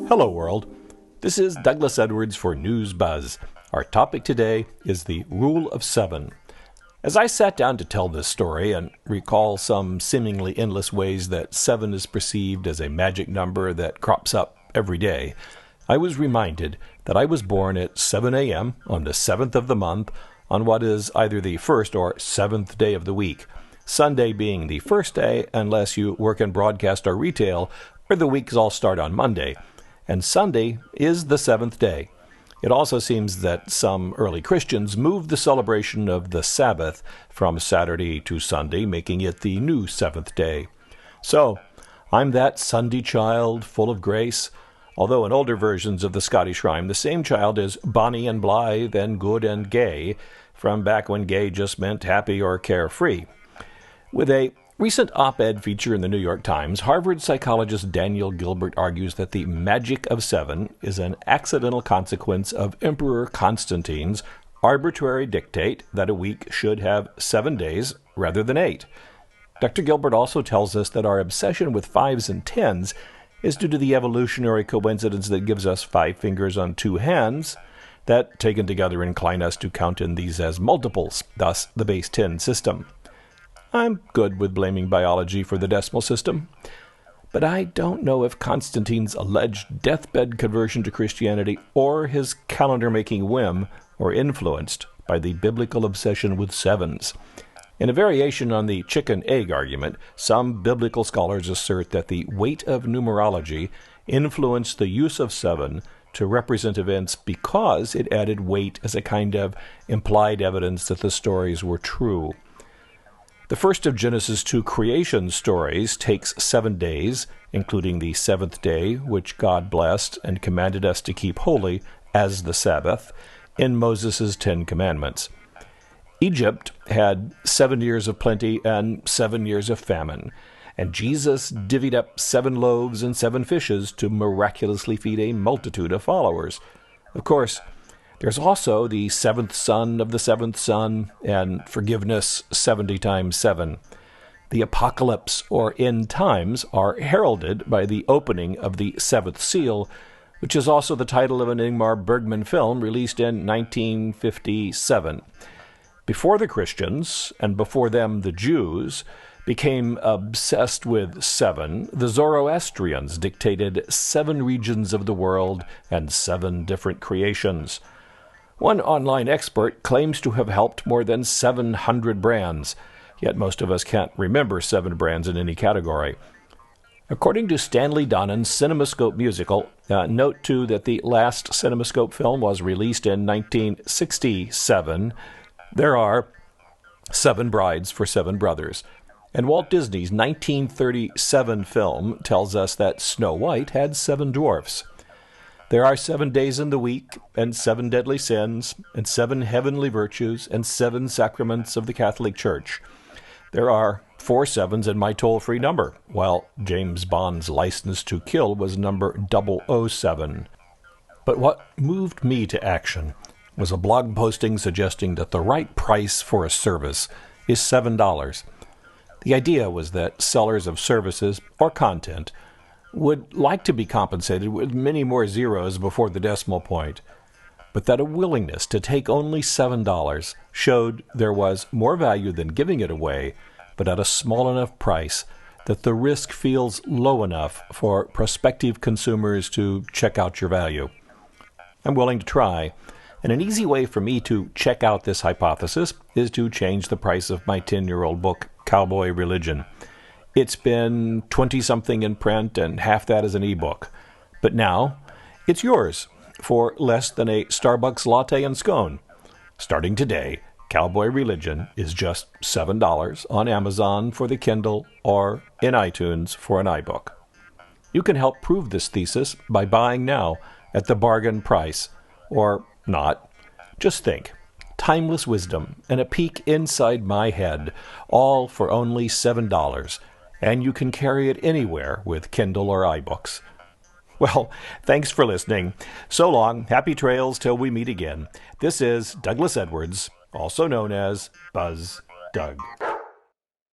Hello world, this is Douglas Edwards for News Buzz. Our topic today is the Rule of Seven. As I sat down to tell this story and recall some seemingly endless ways that seven is perceived as a magic number that crops up every day, I was reminded that I was born at 7 a.m. on the 7th of the month on what is either the first or seventh day of the week, Sunday being the first day unless you work in broadcast or retail, where the weeks all start on Monday, and Sunday is the seventh day. It also seems that some early Christians moved the celebration of the Sabbath from Saturday to Sunday, making it the new seventh day. So, I'm that Sunday child full of grace, although in older versions of the Scottish rhyme, the same child is bonny and blithe and good and gay, from back when gay just meant happy or carefree. With a recent op-ed feature in the New York Times, Harvard psychologist Daniel Gilbert argues that the magic of seven is an accidental consequence of Emperor Constantine's arbitrary dictate that a week should have 7 days rather than 8. Dr. Gilbert also tells us that our obsession with fives and tens is due to the evolutionary coincidence that gives us 5 fingers on 2 hands that, taken together, incline us to count in these as multiples, thus the base 10 system. I'm good with blaming biology for the decimal system, but I don't know if Constantine's alleged deathbed conversion to Christianity or his calendar-making whim were influenced by the biblical obsession with sevens. In a variation on the chicken-egg argument, some biblical scholars assert that the weight of numerology influenced the use of seven to represent events because it added weight as a kind of implied evidence that the stories were true. The first of Genesis 2 creation stories takes 7 days, including the seventh day, which God blessed and commanded us to keep holy as the Sabbath, in Moses' 10 Commandments. Egypt had 7 years of plenty and 7 years of famine, and Jesus divvied up 7 loaves and 7 fishes to miraculously feed a multitude of followers. Of course, there's also the seventh son of the seventh son, and forgiveness 70 times 7. The apocalypse, or end times, are heralded by the opening of the seventh seal, which is also the title of an Ingmar Bergman film released in 1957. Before the Christians, and before them the Jews, became obsessed with seven, the Zoroastrians dictated 7 regions of the world and 7 different creations. One online expert claims to have helped more than 700 brands, yet most of us can't remember 7 brands in any category. According to Stanley Donen's CinemaScope musical, note too that the last CinemaScope film was released in 1967, there are 7 brides for 7 brothers. And Walt Disney's 1937 film tells us that Snow White had 7 dwarfs. There are 7 days in the week, and 7 deadly sins, and 7 heavenly virtues, and 7 sacraments of the Catholic Church. There are 4 sevens in my toll-free number, while James Bond's license to kill was number 007. But what moved me to action was a blog posting suggesting that the right price for a service is $7. The idea was that sellers of services or content would like to be compensated with many more zeros before the decimal point, but that a willingness to take only $7 showed there was more value than giving it away, but at a small enough price that the risk feels low enough for prospective consumers to check out your value. I'm willing to try, and an easy way for me to check out this hypothesis is to change the price of my 10-year-old book, Cowboy Religion. It's been 20-something in print and half that as an ebook. But now, it's yours for less than a Starbucks latte and scone. Starting today, Cowboy Religion is just $7 on Amazon for the Kindle or in iTunes for an iBook. You can help prove this thesis by buying now at the bargain price, or not. Just think. Timeless wisdom and a peek inside my head, all for only $7. And you can carry it anywhere with Kindle or iBooks. Well, thanks for listening. So long, happy trails till we meet again. This is Douglas Edwards, also known as Buzz Doug.